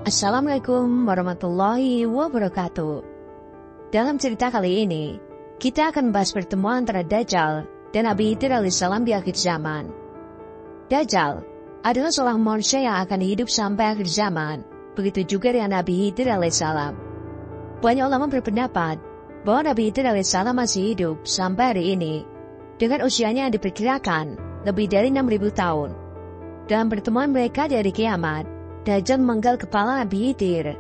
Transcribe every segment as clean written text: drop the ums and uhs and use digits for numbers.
Assalamualaikum warahmatullahi wabarakatuh. Dalam cerita kali ini, kita akan membahas pertemuan antara Dajjal dan Nabi Khidir alaihissalam di akhir zaman. Dajjal adalah seorang manusia yang akan hidup sampai akhir zaman, begitu juga dengan Nabi Khidir alaihissalam. Banyak ulama berpendapat bahwa Nabi Khidir alaihissalam masih hidup sampai hari ini, dengan usianya yang diperkirakan lebih dari 6.000 tahun. Dalam pertemuan mereka di hari kiamat, Dajjal memenggal kepala Nabi Khidir.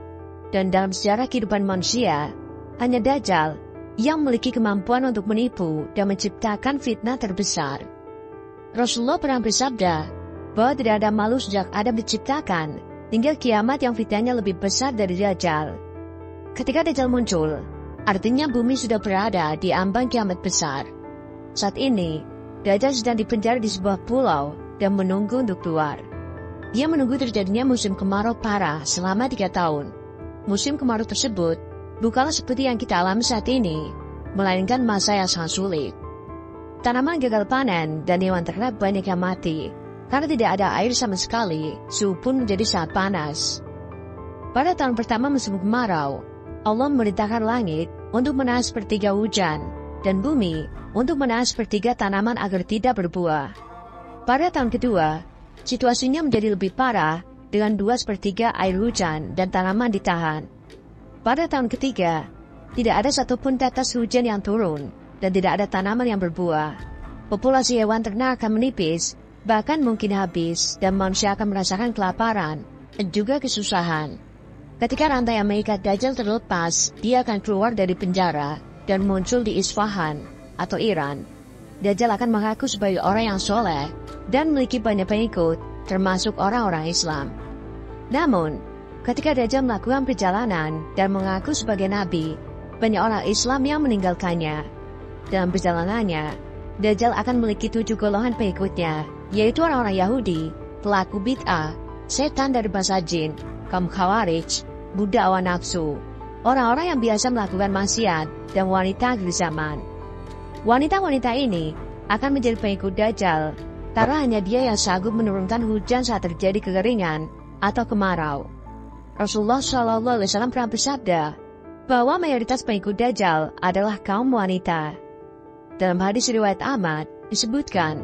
Dan dalam sejarah kehidupan manusia, hanya Dajjal yang memiliki kemampuan untuk menipu dan menciptakan fitnah terbesar. Rasulullah pernah bersabda bahwa tidak ada makhluk sejak Adam diciptakan hingga kiamat yang fitnahnya lebih besar dari Dajjal. Ketika Dajjal muncul, artinya bumi sudah berada di ambang kiamat besar. Saat ini, Dajjal sedang dipenjara di sebuah pulau dan menunggu untuk keluar. Dia menunggu terjadinya musim kemarau parah selama 3 tahun. Musim kemarau tersebut bukanlah seperti yang kita alami saat ini, melainkan masa yang sangat sulit. Tanaman gagal panen dan hewan ternak banyak yang mati, karena tidak ada air sama sekali, suhu pun menjadi sangat panas. Pada tahun pertama musim kemarau, Allah memerintahkan langit untuk menahan sepertiga hujan, dan bumi untuk menahan sepertiga tanaman agar tidak berbuah. Pada tahun kedua, situasinya menjadi lebih parah dengan 2/3 air hujan dan tanaman ditahan. Pada tahun ketiga, tidak ada satupun tetes hujan yang turun dan tidak ada tanaman yang berbuah. Populasi hewan ternak akan menipis, bahkan mungkin habis, dan manusia akan merasakan kelaparan dan juga kesusahan. Ketika rantai yang mengikat Dajjal terlepas, dia akan keluar dari penjara dan muncul di Isfahan atau Iran. Dajjal akan mengaku sebagai orang yang soleh dan memiliki banyak pengikut, termasuk orang-orang Islam. Namun, ketika Dajjal melakukan perjalanan dan mengaku sebagai nabi, banyak orang Islam yang meninggalkannya. Dalam perjalanannya, Dajjal akan memiliki 7 golongan pengikutnya, yaitu orang-orang Yahudi, pelaku bid'ah, setan dari bangsa jin, kaum Khawarij, budak hawa nafsu, orang-orang yang biasa melakukan maksiat, dan wanita akhir zaman. Wanita-wanita ini akan menjadi pengikut Dajjal, karena hanya dia yang sanggup menurunkan hujan saat terjadi kekeringan atau kemarau. Rasulullah SAW pernah bersabda bahwa mayoritas pengikut Dajjal adalah kaum wanita. Dalam hadis riwayat Ahmad disebutkan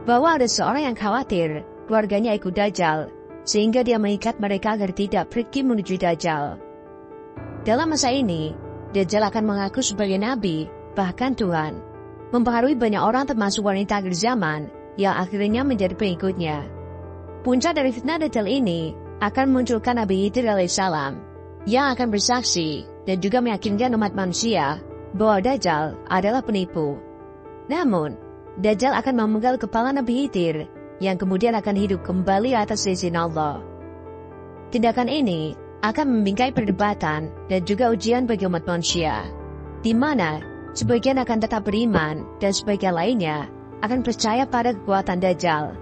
bahwa ada seorang yang khawatir keluarganya ikut Dajjal, sehingga dia mengikat mereka agar tidak pergi menuju Dajjal. Dalam masa ini, Dajjal akan mengaku sebagai nabi, bahkan Tuhan, mempengaruhi banyak orang termasuk wanita akhir zaman yang akhirnya menjadi pengikutnya. Puncak dari fitnah Dajjal ini akan memunculkan Nabi Khidir alaihissalam yang akan bersaksi dan juga meyakinkan umat manusia bahwa Dajjal adalah penipu. Namun, Dajjal akan memenggal kepala Nabi Khidir yang kemudian akan hidup kembali atas izin Allah. Tindakan ini akan membingkai perdebatan dan juga ujian bagi umat manusia, di mana sebagian akan tetap beriman dan sebagian lainnya akan percaya pada kekuatan Dajjal.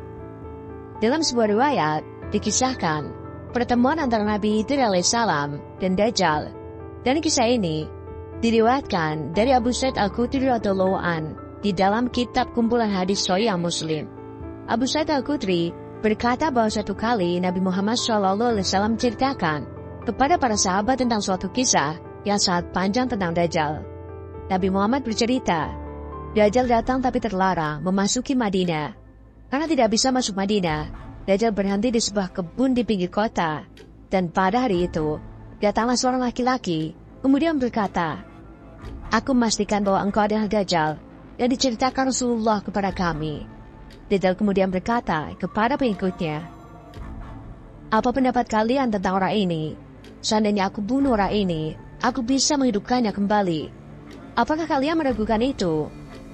Dalam sebuah riwayat dikisahkan pertemuan antara Nabi Khidir alaihissalam dan Dajjal, dan kisah ini diriwayatkan dari Abu Sa'id Al-Khudri radhiyallahu an di dalam kitab kumpulan hadis Sahih Muslim. Abu Sa'id Al-Khudri berkata bahwa suatu kali Nabi Muhammad SAW menceritakan kepada para sahabat tentang suatu kisah yang sangat panjang tentang Dajjal. Nabi Muhammad bercerita, Dajjal datang tapi terlarang memasuki Madinah. Karena tidak bisa masuk Madinah, Dajjal berhenti di sebuah kebun di pinggir kota. Dan pada hari itu, datanglah seorang laki-laki, kemudian berkata, "Aku memastikan bahwa engkau adalah Dajjal, dan diceritakan Rasulullah kepada kami." Dajjal kemudian berkata kepada pengikutnya, "Apa pendapat kalian tentang orang ini? Seandainya aku bunuh orang ini, aku bisa menghidupkannya kembali. Apakah kalian meragukan itu?"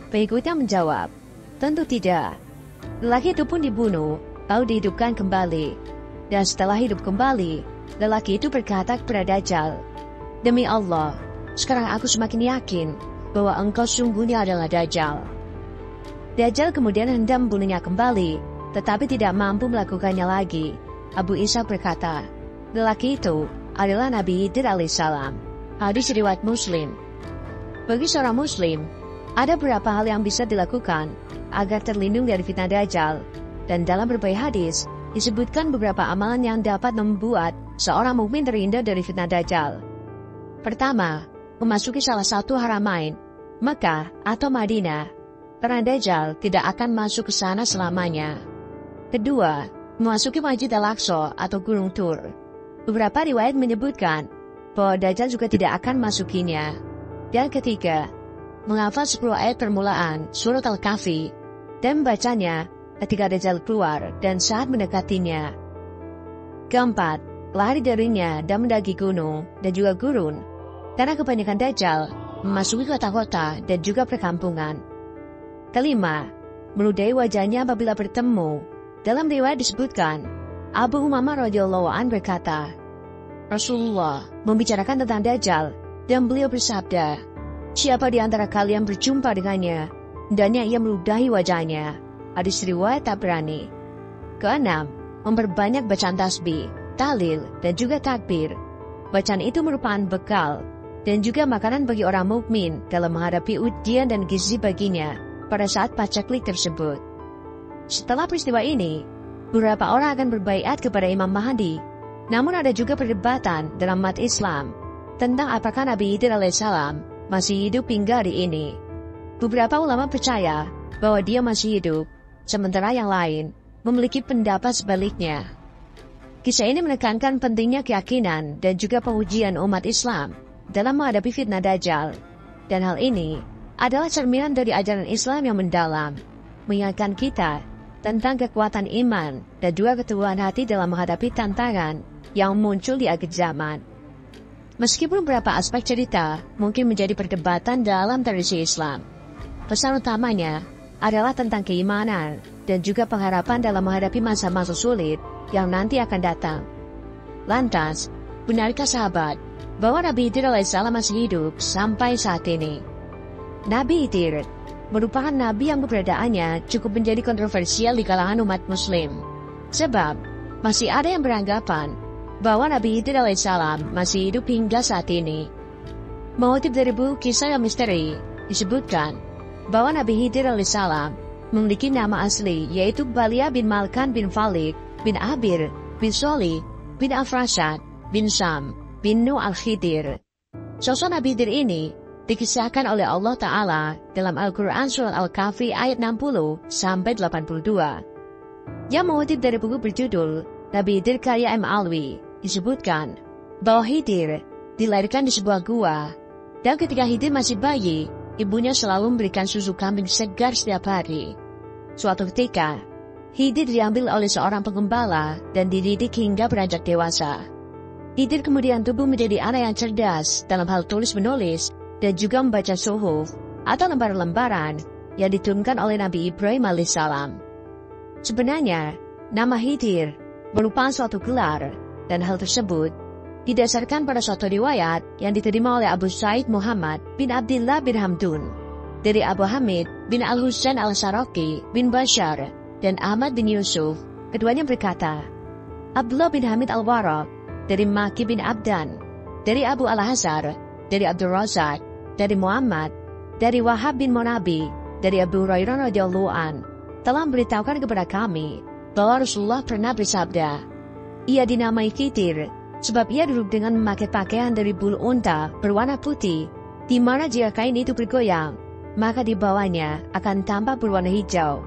Pengikutnya menjawab, "Tentu tidak." Lelaki itu pun dibunuh, lalu dihidupkan kembali. Dan setelah hidup kembali, lelaki itu berkata kepada Dajjal, "Demi Allah, sekarang aku semakin yakin bahwa engkau sungguhnya adalah Dajjal." Dajjal kemudian hendak membunuhnya kembali, tetapi tidak mampu melakukannya lagi. Abu Isa berkata, lelaki itu adalah Nabi Khidir alaihissalam. Hadis riwayat Muslim. Bagi seorang Muslim, ada beberapa hal yang bisa dilakukan agar terlindung dari fitnah Dajjal, dan dalam berbagai hadis disebutkan beberapa amalan yang dapat membuat seorang mukmin terhindar dari fitnah Dajjal. Pertama, memasuki salah satu haramain, Mekah atau Madinah, karena Dajjal tidak akan masuk ke sana selamanya. Kedua, memasuki Masjid Al-Aqsa atau Gunung Tur. Beberapa riwayat menyebutkan bahwa Dajjal juga tidak akan masukinya. Dan ketiga, menghafal 10 ayat permulaan surat Al-Kahfi dan membacanya ketika Dajjal keluar dan saat mendekatinya. Keempat, lari darinya dan mendaki gunung dan juga gurun, karena kebanyakan Dajjal memasuki kota-kota dan juga perkampungan. Kelima, meludahi wajahnya apabila bertemu. Dalam riwayat disebutkan, Abu Umamah radhiyallahu anhu berkata, Rasulullah membicarakan tentang Dajjal dan beliau bersabda, siapa di antara kalian berjumpa dengannya, hendaknya ia meludahi wajahnya. Hadis riwayat Tabrani. Keenam, memperbanyak bacaan tasbih, tahlil, dan juga takbir. Bacaan itu merupakan bekal dan juga makanan bagi orang mukmin dalam menghadapi ujian dan gizi baginya pada saat paceklik tersebut. Setelah peristiwa ini, beberapa orang akan berbaiat kepada Imam Mahdi. Namun ada juga perdebatan dalam umat Islam tentang apakah Nabi Khidir alaihissalam masih hidup hingga hari ini. Beberapa ulama percaya bahwa dia masih hidup, sementara yang lain memiliki pendapat sebaliknya. Kisah ini menekankan pentingnya keyakinan dan juga pengujian umat Islam dalam menghadapi fitnah Dajjal. Dan hal ini adalah cerminan dari ajaran Islam yang mendalam, mengingatkan kita tentang kekuatan iman dan juga keteguhan hati dalam menghadapi tantangan yang muncul di akhir zaman. Meskipun beberapa aspek cerita mungkin menjadi perdebatan dalam tradisi Islam, pesan utamanya adalah tentang keimanan dan juga pengharapan dalam menghadapi masa-masa sulit yang nanti akan datang. Lantas, benarkah sahabat bahwa Nabi Khidir alaihissalam masih hidup sampai saat ini? Nabi Khidir merupakan nabi yang keberadaannya cukup menjadi kontroversial di kalangan umat muslim. Sebab, masih ada yang beranggapan bahwa Nabi Khidir alaihissalam masih hidup hingga saat ini. Mengutip dari buku Kisah yang Misteri, disebutkan bahwa Nabi Khidir alaihissalam memiliki nama asli yaitu Balia bin Malkan bin Falik bin Abir bin Soli bin Afrasad bin Sam bin Nuh al-Khidir. Sosok Nabi Khidir ini dikisahkan oleh Allah Ta'ala dalam Al-Quran Surat Al-Kahfi ayat 60-82. Yang mengutip dari buku berjudul Nabi Khidir karya M. Alwi, disebutkan bahwa Khidir dilahirkan di sebuah gua, dan ketika Khidir masih bayi, ibunya selalu memberikan susu kambing segar setiap hari. Suatu ketika, Khidir diambil oleh seorang penggembala dan dididik hingga beranjak dewasa. Khidir kemudian tumbuh menjadi anak yang cerdas dalam hal tulis-menulis dan juga membaca suhuf atau lembar-lembaran yang diturunkan oleh Nabi Ibrahim alaihissalam. Sebenarnya, nama Khidir merupakan suatu gelar, dan hal tersebut didasarkan pada suatu riwayat yang diterima oleh Abu Said Muhammad bin Abdullah bin Hamdun dari Abu Hamid bin Al-Husain Al-Saraki bin Bashar dan Ahmad bin Yusuf. Keduanya berkata, Abdullah bin Hamid Al-Waraq dari Maki bin Abdan, dari Abu Al-Hazar, dari Abdul Razak, dari Muhammad, dari Wahab bin Munabi, dari Abu Hurairah radhiyallahu an, telah memberitahukan kepada kami bahwa Rasulullah pernah bersabda, ia dinamai Khidir sebab ia duduk dengan memakai pakaian dari bulu unta berwarna putih, di mana jika kain itu bergoyang, maka di bawahnya akan tampak berwarna hijau.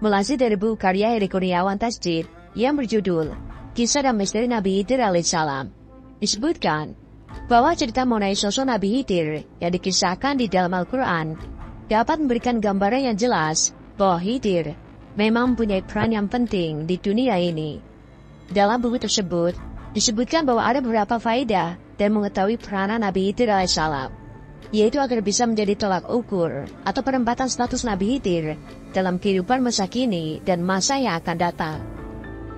Melansir dari buku karya Heri Kurniawan Tasjid yang berjudul Kisah dan Misteri Nabi Khidir alaihissalam, disebutkan bahwa cerita mengenai sosok Nabi Khidir yang dikisahkan di dalam Al-Quran dapat memberikan gambaran yang jelas bahwa Khidir memang mempunyai peran yang penting di dunia ini. Dalam buku tersebut disebutkan bahwa ada beberapa faedah dan mengetahui peranan Nabi Khidir alaihissalam, yaitu agar bisa menjadi tolak ukur atau penempatan status Nabi Khidir dalam kehidupan masa kini dan masa yang akan datang.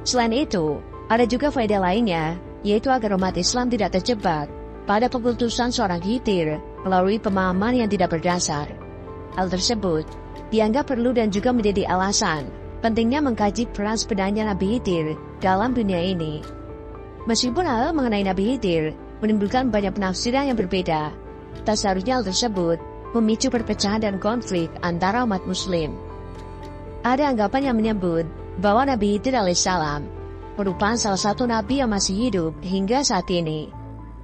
Selain itu, ada juga faedah lainnya, yaitu agar umat Islam tidak terjebak pada pengkultusan seorang Khidir melalui pemahaman yang tidak berdasar. Hal tersebut dianggap perlu dan juga menjadi alasan pentingnya mengkaji peran sebenarnya Nabi Khidir dalam dunia ini. Meskipun hal mengenai Nabi Khidir menimbulkan banyak penafsiran yang berbeda, tak seharusnya hal tersebut memicu perpecahan dan konflik antara umat muslim. Ada anggapan yang menyebut bahwa Nabi Khidir alaihissalam merupakan salah satu nabi yang masih hidup hingga saat ini.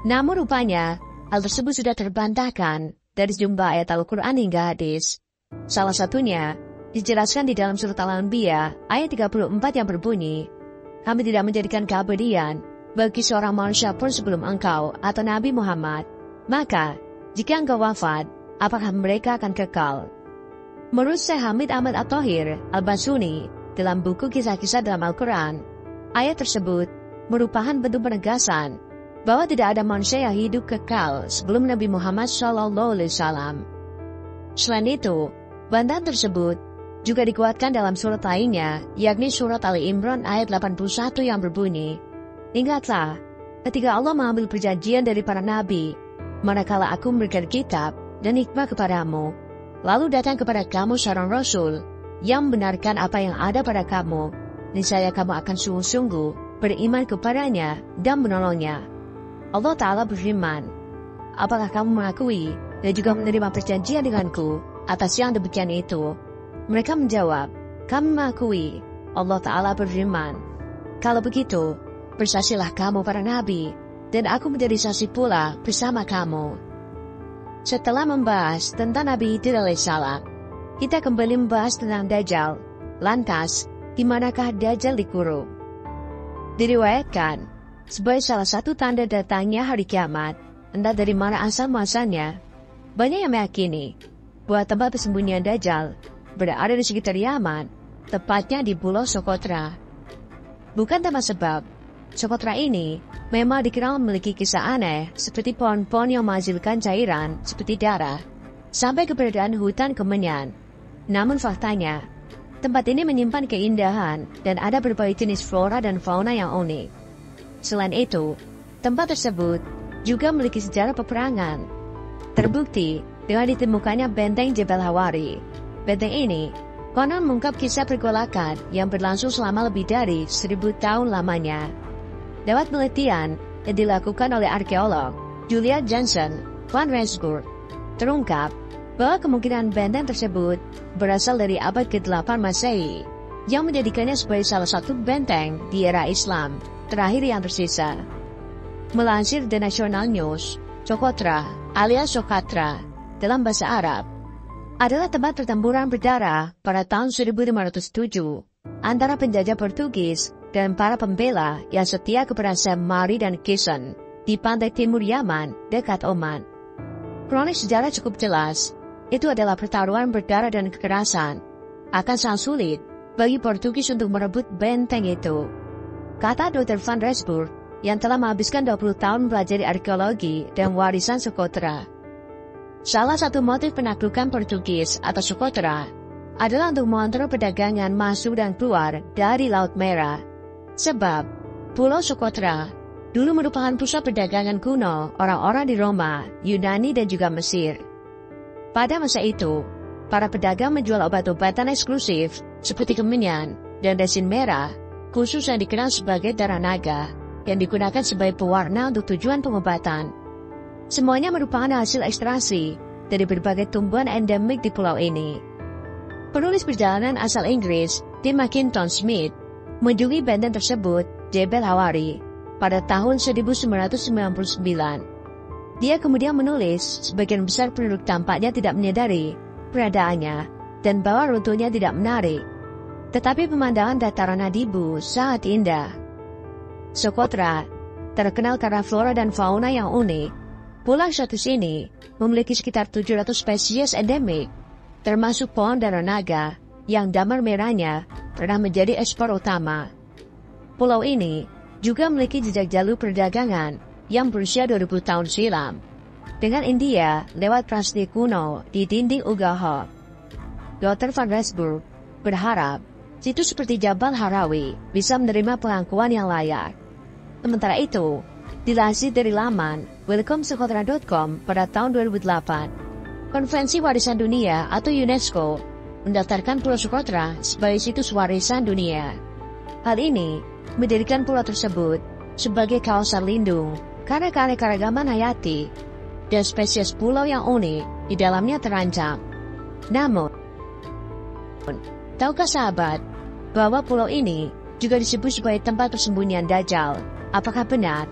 Namun rupanya, hal tersebut sudah terbantahkan dari sejumlah ayat Al-Quran hingga hadis. Salah satunya, dijelaskan di dalam surat Al-Anbiya ayat 34 yang berbunyi, "Kami tidak menjadikan keabadian bagi seorang manusia pun sebelum engkau atau Nabi Muhammad. Maka, jika engkau wafat, apakah mereka akan kekal?" Menurut Syekh Hamid Ahmad At-Thohir Al-Basuni dalam buku Kisah-Kisah dalam Al-Quran, ayat tersebut merupakan bentuk penegasan bahwa tidak ada manusia yang hidup kekal sebelum Nabi Muhammad SAW. Selain itu, bantahan tersebut juga dikuatkan dalam surat lainnya, yakni surat Ali Imran ayat 81 yang berbunyi, "Ingatlah, ketika Allah mengambil perjanjian dari para nabi, manakala aku memberikan kitab dan hikmah kepadamu, lalu datang kepada kamu seorang rasul yang membenarkan apa yang ada pada kamu, niscaya kamu akan sungguh-sungguh beriman kepadanya dan menolongnya." Allah Ta'ala berfirman, "Apakah kamu mengakui dan juga menerima perjanjian denganku atas yang demikian itu?" Mereka menjawab, "Kami mengakui." Allah Ta'ala berfirman, "Kalau begitu, bersaksilah kamu para nabi, dan aku menjadi saksi pula bersama kamu." Setelah membahas tentang Nabi Hidr alaihissalam, kita kembali membahas tentang Dajjal. Lantas, di manakah Dajjal dikurung? Diriwayatkan, sebagai salah satu tanda datangnya hari kiamat, entah dari mana asal muasalnya, banyak yang meyakini bahwa tempat persembunyian Dajjal berada di sekitar Yaman, tepatnya di Pulau Socotra. Bukan tanpa sebab, Socotra ini memang dikenal memiliki kisah aneh seperti pohon-pohon yang menghasilkan cairan seperti darah, sampai keberadaan hutan kemenyan. Namun faktanya, tempat ini menyimpan keindahan dan ada berbagai jenis flora dan fauna yang unik. Selain itu, tempat tersebut juga memiliki sejarah peperangan. Terbukti dengan ditemukannya benteng Jebel Hawari. Benteng ini konon mengungkap kisah pergolakan yang berlangsung selama lebih dari 1000 tahun lamanya. Lewat penelitian yang dilakukan oleh arkeolog Julia Jansen van Rensburg, terungkap bahwa kemungkinan benteng tersebut berasal dari abad ke-8 Masehi, yang menjadikannya sebagai salah satu benteng di era Islam terakhir yang tersisa. Melansir The National News, Socotra alias Socotra dalam bahasa Arab adalah tempat pertempuran berdarah pada tahun 1507 antara penjajah Portugis dan para pembela yang setia kepada Sam Mari dan Kison di pantai timur Yaman dekat Oman. Kronik sejarah cukup jelas, itu adalah pertaruhan berdarah dan kekerasan. Akan sangat sulit bagi Portugis untuk merebut benteng itu, kata Dr. Van Rensburg yang telah menghabiskan 20 tahun mempelajari arkeologi dan warisan Socotra. Salah satu motif penaklukan Portugis atau Socotra adalah untuk mengontrol perdagangan masuk dan keluar dari Laut Merah. Sebab, Pulau Socotra dulu merupakan pusat perdagangan kuno orang-orang di Roma, Yunani dan juga Mesir. Pada masa itu, para pedagang menjual obat-obatan eksklusif seperti kemenyan dan resin merah, khusus yang dikenal sebagai darah naga, yang digunakan sebagai pewarna untuk tujuan pengobatan. Semuanya merupakan hasil ekstraksi dari berbagai tumbuhan endemik di pulau ini. Penulis perjalanan asal Inggris, Tim Mackintosh Smith, mengunjungi benteng tersebut, Jebel Hawari, pada tahun 1999. Dia kemudian menulis, sebagian besar penduduk tampaknya tidak menyadari keberadaannya dan bahwa runtuhnya tidak menarik. Tetapi pemandangan dataran Nadibu sangat indah. Socotra terkenal karena flora dan fauna yang unik. Pulau status ini memiliki sekitar 700 spesies endemik, termasuk pohon darah naga yang damar merahnya pernah menjadi ekspor utama. Pulau ini juga memiliki jejak jalur perdagangan yang berusia 2000 tahun silam, dengan India lewat prasasti kuno di dinding Ugaha. Dr. Van Rensburg berharap situs seperti Jabal Harawi bisa menerima pengakuan yang layak. Sementara itu, dilansir dari laman welcomesocotra.com pada tahun 2008, Konvensi Warisan Dunia atau UNESCO mendaftarkan Pulau Socotra sebagai situs warisan dunia. Hal ini menjadikan pulau tersebut sebagai kawasan lindung karena keanekaragaman hayati dan spesies pulau yang unik di dalamnya terancam. Namun, tahukah sahabat bahwa pulau ini juga disebut sebagai tempat persembunyian Dajjal. Apakah benar?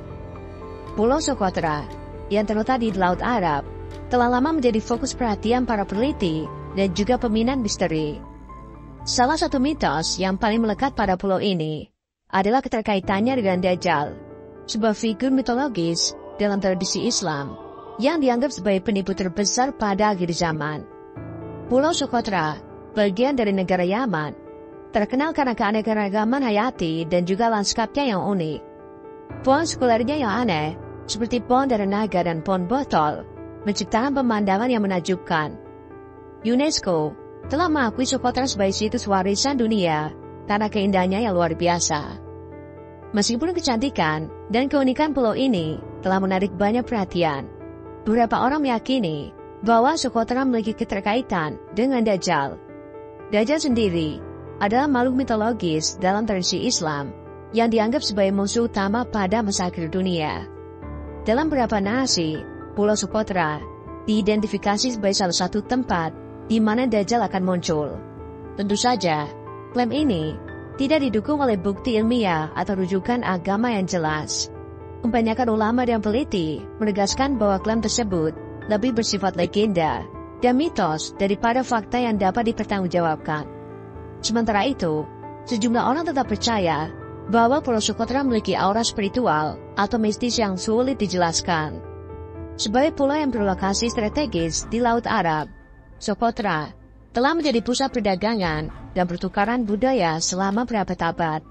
Pulau Socotra yang terletak di Laut Arab telah lama menjadi fokus perhatian para peneliti dan juga peminat misteri. Salah satu mitos yang paling melekat pada pulau ini adalah keterkaitannya dengan Dajjal, sebuah figur mitologis dalam tradisi Islam yang dianggap sebagai penipu terbesar pada akhir zaman. Pulau Socotra, bagian dari negara Yaman, terkenal karena keanekaragaman hayati dan juga lanskapnya yang unik. Pohon sekulernya yang aneh, seperti pohon darah naga dan pohon botol, menciptakan pemandangan yang menakjubkan. UNESCO telah mengakui Socotra sebagai situs warisan dunia karena keindahannya yang luar biasa. Meskipun kecantikan dan keunikan pulau ini telah menarik banyak perhatian, beberapa orang meyakini bahwa Socotra memiliki keterkaitan dengan Dajjal. Dajjal sendiri adalah makhluk mitologis dalam tradisi Islam yang dianggap sebagai musuh utama pada masa akhir dunia. Dalam beberapa narasi, Pulau Socotra diidentifikasi sebagai salah satu tempat di mana Dajjal akan muncul. Tentu saja, klaim ini tidak didukung oleh bukti ilmiah atau rujukan agama yang jelas. Kebanyakan ulama dan peneliti menegaskan bahwa klaim tersebut lebih bersifat legenda dan mitos daripada fakta yang dapat dipertanggungjawabkan. Sementara itu, sejumlah orang tetap percaya bahwa Pulau Socotra memiliki aura spiritual atau mistis yang sulit dijelaskan. Sebagai pulau yang berlokasi strategis di Laut Arab, Socotra telah menjadi pusat perdagangan dan pertukaran budaya selama berabad-abad.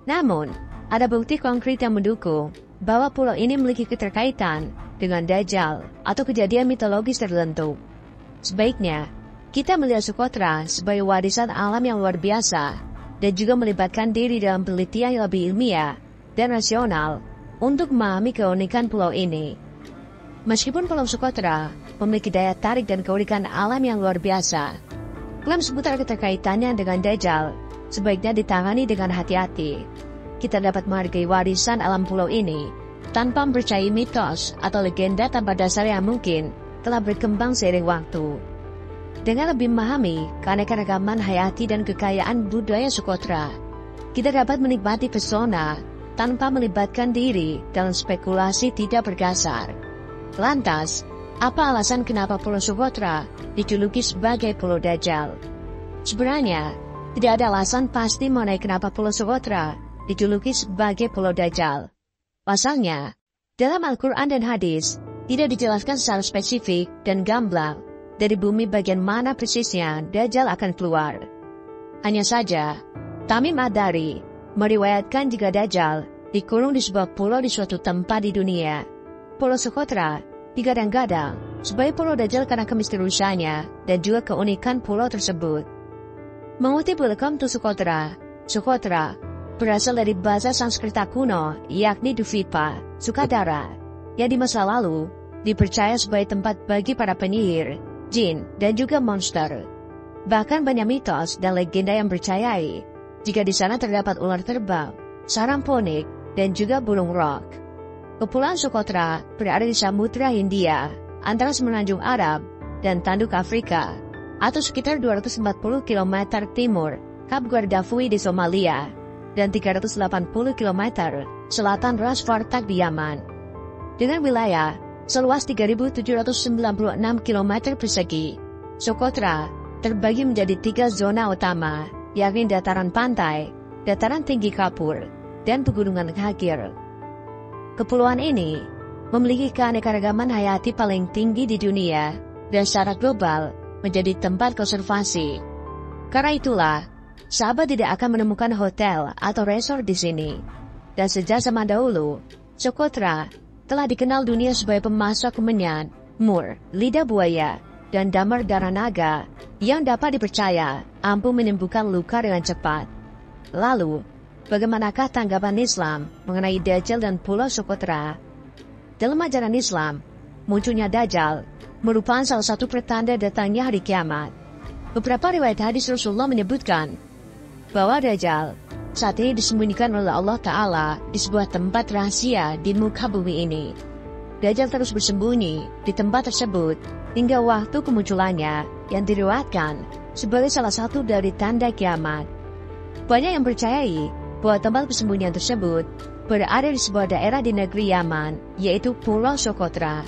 Namun, ada bukti konkret yang mendukung bahwa pulau ini memiliki keterkaitan dengan Dajjal atau kejadian mitologis tertentu. Sebaiknya, kita melihat Socotra sebagai warisan alam yang luar biasa dan juga melibatkan diri dalam penelitian yang lebih ilmiah dan rasional untuk memahami keunikan pulau ini. Meskipun Pulau Socotra memiliki daya tarik dan keunikan alam yang luar biasa, klaim seputar keterkaitannya dengan Dajjal sebaiknya ditangani dengan hati-hati. Kita dapat menghargai warisan alam pulau ini tanpa mempercayai mitos atau legenda tanpa dasar yang mungkin telah berkembang seiring waktu. Dengan lebih memahami keanekaragaman hayati dan kekayaan budaya Socotra, kita dapat menikmati pesona tanpa melibatkan diri dalam spekulasi tidak berdasar. Lantas, apa alasan kenapa Pulau Socotra dijuluki sebagai Pulau Dajjal? Sebenarnya, tidak ada alasan pasti mengenai kenapa Pulau Socotra dijuluki sebagai Pulau Dajjal. Pasalnya, dalam Al-Quran dan hadis, tidak dijelaskan secara spesifik dan gamblang dari bumi bagian mana persisnya Dajjal akan keluar. Hanya saja, Tamim Ad-Dari meriwayatkan jika Dajjal dikurung di sebuah pulau di suatu tempat di dunia. Pulau Socotra digadang-gadang sebagai Pulau Dajjal karena kemisteriusannya dan juga keunikan pulau tersebut. Mengutip Welcome to Socotra, Socotra berasal dari bahasa Sanskerta kuno, yakni Duvipa, Sukadara, yang di masa lalu dipercaya sebagai tempat bagi para penyihir, jin, dan juga monster. Bahkan banyak mitos dan legenda yang percayai jika di sana terdapat ular terbang, sarang ponik, dan juga burung rock. Kepulauan Socotra berada di Samudra Hindia, antara Semenanjung Arab dan Tanduk Afrika, atau sekitar 240 km timur Kap Guardafui di Somalia, dan 380 km selatan Ras Fartak di Yaman. Dengan wilayah seluas 3.796 km persegi, Socotra terbagi menjadi 3 zona utama, yakni dataran pantai, dataran tinggi Kapur, dan pegunungan Khagir. Kepulauan ini memiliki keanekaragaman hayati paling tinggi di dunia dan secara global menjadi tempat konservasi. Karena itulah, sahabat tidak akan menemukan hotel atau resort di sini. Dan sejak zaman dahulu, Socotra telah dikenal dunia sebagai pemasok kemenyan, mur, lidah buaya, dan damar darah naga yang dapat dipercaya ampuh menyembuhkan luka dengan cepat. Lalu, bagaimanakah tanggapan Islam mengenai Dajjal dan Pulau Socotra? Dalam ajaran Islam, munculnya Dajjal merupakan salah satu pertanda datangnya hari kiamat. Beberapa riwayat hadis Rasulullah menyebutkan bahwa Dajjal saat ini disembunyikan oleh Allah Ta'ala di sebuah tempat rahasia di muka bumi ini. Dajjal terus bersembunyi di tempat tersebut hingga waktu kemunculannya yang diriwayatkan sebagai salah satu dari tanda kiamat. Banyak yang percayai bahwa tempat persembunyian tersebut berada di sebuah daerah di negeri Yaman, yaitu Pulau Socotra.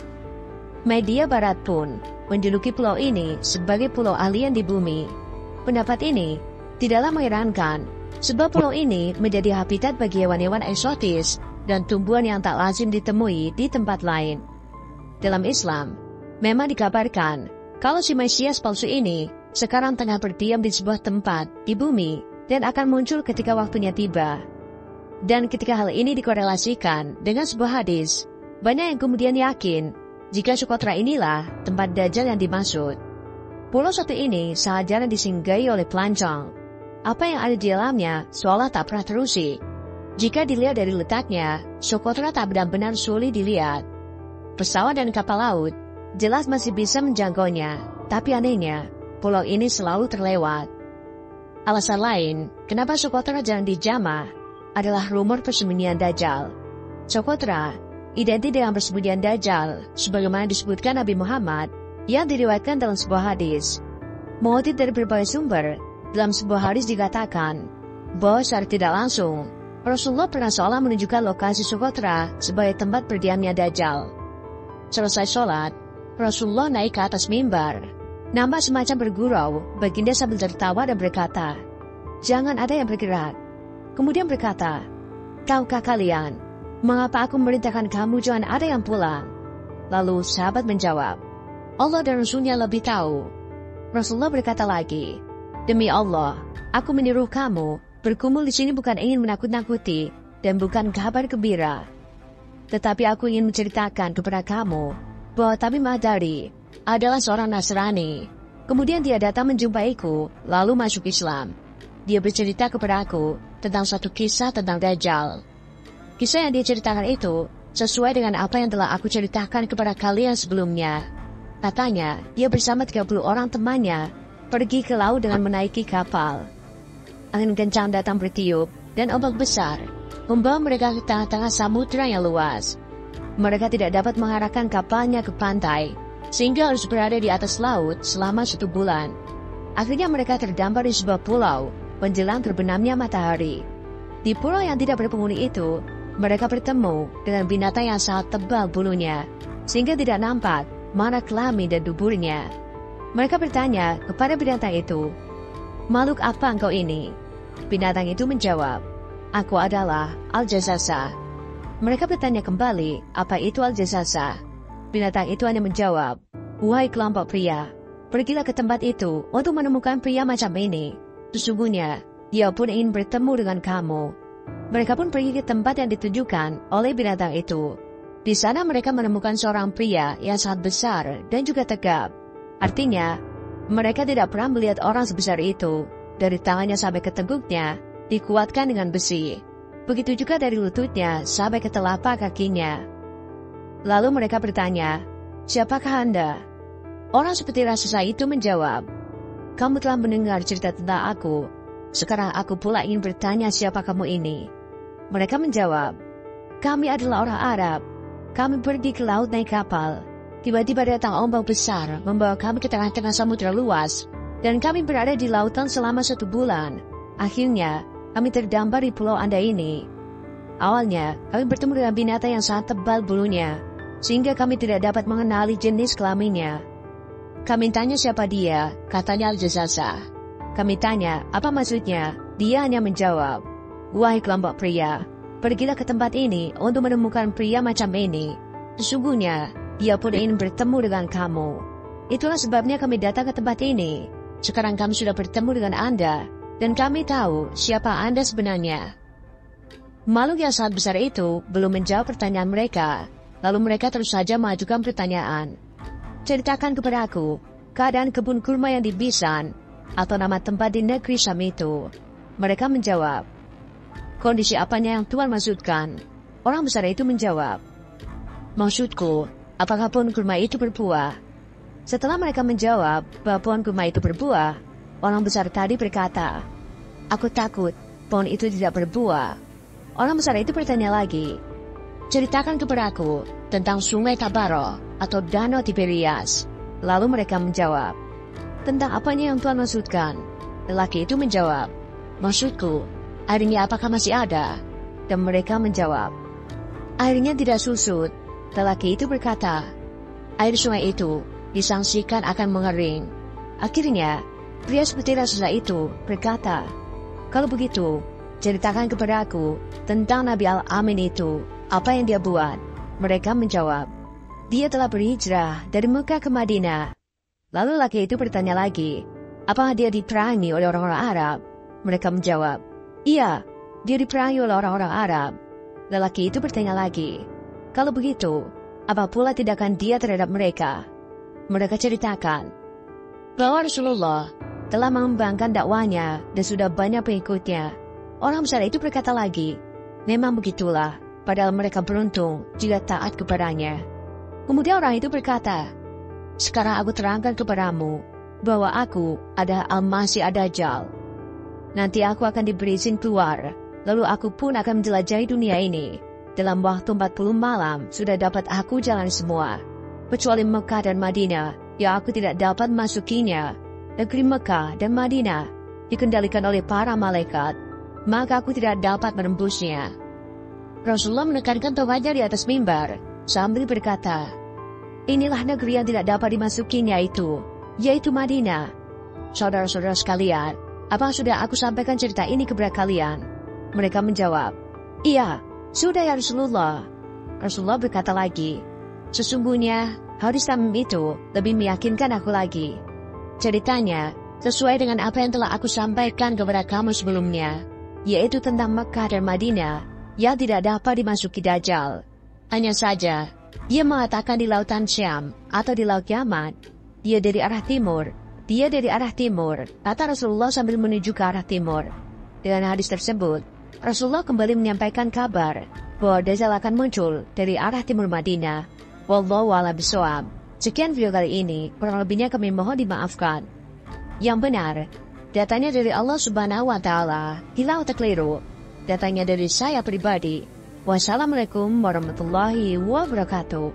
Media Barat pun menjuluki pulau ini sebagai pulau alien di bumi. Pendapat ini tidaklah mengherankan, sebab pulau ini menjadi habitat bagi hewan-hewan eksotis dan tumbuhan yang tak lazim ditemui di tempat lain. Dalam Islam, memang dikabarkan kalau si Mesias palsu ini sekarang tengah berdiam di sebuah tempat di bumi dan akan muncul ketika waktunya tiba. Dan ketika hal ini dikorelasikan dengan sebuah hadis, banyak yang kemudian yakin jika Socotra inilah tempat Dajjal yang dimaksud. Pulau satu ini sangat jarang disinggahi oleh pelancong. Apa yang ada di dalamnya seolah tak pernah terusik. Jika dilihat dari letaknya, Socotra tak benar-benar sulit dilihat. Pesawat dan kapal laut jelas masih bisa menjangkaunya, tapi anehnya, pulau ini selalu terlewat. Alasan lain, kenapa Socotra jarang dijamah, adalah rumor persembunyian Dajjal. Socotra identik dengan persembunyian Dajjal, sebagaimana disebutkan Nabi Muhammad, yang diriwayatkan dalam sebuah hadis. Mengutip dari berbagai sumber, dalam sebuah hadis dikatakan, bahwa secara tidak langsung, Rasulullah pernah seolah menunjukkan lokasi Socotra sebagai tempat berdiamnya Dajjal. Selesai sholat, Rasulullah naik ke atas mimbar. Nampak semacam bergurau, baginda sambil tertawa dan berkata, "Jangan ada yang bergerak." Kemudian berkata, "Tahukah kalian, mengapa aku memerintahkan kamu jangan ada yang pulang?" Lalu sahabat menjawab, "Allah dan Rasulnya lebih tahu." Rasulullah berkata lagi, "Demi Allah, aku menyuruh kamu berkumpul di sini bukan ingin menakut-nakuti dan bukan kabar gembira. Tetapi aku ingin menceritakan kepada kamu bahwa Tamim Ad-Dari adalah seorang Nasrani. Kemudian dia datang menjumpaiku, lalu masuk Islam. Dia bercerita kepada aku tentang suatu kisah tentang Dajjal. Kisah yang dia ceritakan itu sesuai dengan apa yang telah aku ceritakan kepada kalian sebelumnya. Katanya, dia bersama 30 orang temannya pergi ke laut dengan menaiki kapal. Angin kencang datang bertiup dan ombak besar membawa mereka ke tengah-tengah samudera yang luas. Mereka tidak dapat mengarahkan kapalnya ke pantai, sehingga harus berada di atas laut selama 1 bulan. Akhirnya mereka terdampar di sebuah pulau, menjelang terbenamnya matahari. Di pulau yang tidak berpenghuni itu, mereka bertemu dengan binatang yang sangat tebal bulunya, sehingga tidak nampak mana kelamin dan duburnya. Mereka bertanya kepada binatang itu, "Makhluk apa engkau ini?" Binatang itu menjawab, "Aku adalah Al-Jassasa." Mereka bertanya kembali, "Apa itu Al-Jassasa?" Binatang itu hanya menjawab, "Wahai kelompok pria, pergilah ke tempat itu untuk menemukan pria macam ini. Sesungguhnya, dia pun ingin bertemu dengan kamu." Mereka pun pergi ke tempat yang ditunjukkan oleh binatang itu. Di sana mereka menemukan seorang pria yang sangat besar dan juga tegap. Artinya, mereka tidak pernah melihat orang sebesar itu. Dari tangannya sampai ke tengkuknya dikuatkan dengan besi. Begitu juga dari lututnya sampai ke telapak kakinya. Lalu mereka bertanya, "Siapakah Anda?" Orang seperti raksasa itu menjawab, "Kamu telah mendengar cerita tentang aku. Sekarang aku pula ingin bertanya siapa kamu ini." Mereka menjawab, "Kami adalah orang Arab. Kami pergi ke laut naik kapal. Tiba-tiba datang ombak besar membawa kami ke tengah-tengah samudera luas, dan kami berada di lautan selama 1 bulan. Akhirnya, kami terdampar di pulau Anda ini. Awalnya, kami bertemu dengan binatang yang sangat tebal bulunya, sehingga kami tidak dapat mengenali jenis kelaminnya. Kami tanya siapa dia, katanya Al-Jassasa. Kami tanya, apa maksudnya? Dia hanya menjawab, "Wahai kelompok pria, pergilah ke tempat ini untuk menemukan pria macam ini. Sesungguhnya, dia pun ingin bertemu dengan kamu. Itulah sebabnya kami datang ke tempat ini. Sekarang kami sudah bertemu dengan Anda, dan kami tahu siapa Anda sebenarnya." Makhluk yang sangat besar itu belum menjawab pertanyaan mereka, lalu mereka terus saja mengajukan pertanyaan. "Ceritakan kepadaku keadaan kebun kurma yang di Bisan, atau nama tempat di negeri Syam itu." Mereka menjawab, "Kondisi apanya yang Tuhan maksudkan?" Orang besar itu menjawab, "Maksudku, apakah pohon kurma itu berbuah?" Setelah mereka menjawab bahwa pohon kurma itu berbuah, orang besar tadi berkata, "Aku takut pohon itu tidak berbuah." Orang besar itu bertanya lagi, "Ceritakan kepadaku tentang sungai Tabaro atau danau Tiberias." Lalu mereka menjawab, "Tentang apanya yang Tuhan maksudkan?" Lelaki itu menjawab, "Maksudku, airnya apakah masih ada? Dan mereka menjawab, airnya tidak susut. Lelaki itu berkata, air sungai itu disangsikan akan mengering. Akhirnya, pria seperti Rasulullah itu berkata, kalau begitu, ceritakan kepada aku tentang Nabi Al-Amin itu, apa yang dia buat. Mereka menjawab, dia telah berhijrah dari Mekah ke Madinah. Lalu laki itu bertanya lagi, apakah dia diperangi oleh orang-orang Arab? Mereka menjawab, iya, dia diperangi oleh orang-orang Arab. Lelaki itu bertanya lagi, kalau begitu, apa pula tindakan dia terhadap mereka? Mereka ceritakan bahwa Rasulullah telah mengembangkan dakwanya dan sudah banyak pengikutnya. Orang besar itu berkata lagi, memang begitulah, padahal mereka beruntung jika taat kepadanya. Kemudian orang itu berkata, sekarang aku terangkan kepadamu bahwa aku adalah Al-Masih Ad-Dajjal. Nanti aku akan diberi izin keluar, lalu aku pun akan menjelajahi dunia ini. Dalam waktu 40 malam sudah dapat aku jalan semua, kecuali Mekah dan Madinah yang aku tidak dapat masukinya. Negeri Mekah dan Madinah dikendalikan oleh para malaikat, maka aku tidak dapat menembusnya. Rasulullah menekankan tongkatnya di atas mimbar sambil berkata, inilah negeri yang tidak dapat dimasukinya itu, yaitu Madinah. Saudara-saudara sekalian, apa sudah aku sampaikan cerita ini kepada kalian? Mereka menjawab, iya, sudah ya Rasulullah. Rasulullah berkata lagi, sesungguhnya hadis Tamim itu lebih meyakinkan aku lagi. Ceritanya sesuai dengan apa yang telah aku sampaikan kepada kamu sebelumnya, yaitu tentang Mekah dan Madinah yang tidak dapat dimasuki Dajjal. Hanya saja, ia mengatakan di lautan Syam atau di laut Yaman, dia dari arah timur, kata Rasulullah sambil menuju ke arah timur. Dengan hadis tersebut, Rasulullah kembali menyampaikan kabar bahwa Dajjal akan muncul dari arah timur Madinah. Wallahu a'lam bishawab. Sekian video kali ini, kurang lebihnya kami mohon dimaafkan. Yang benar, datanya dari Allah Subhanahu wa Ta'ala, hilau tak keliru, datanya dari saya pribadi. Wassalamualaikum warahmatullahi wabarakatuh.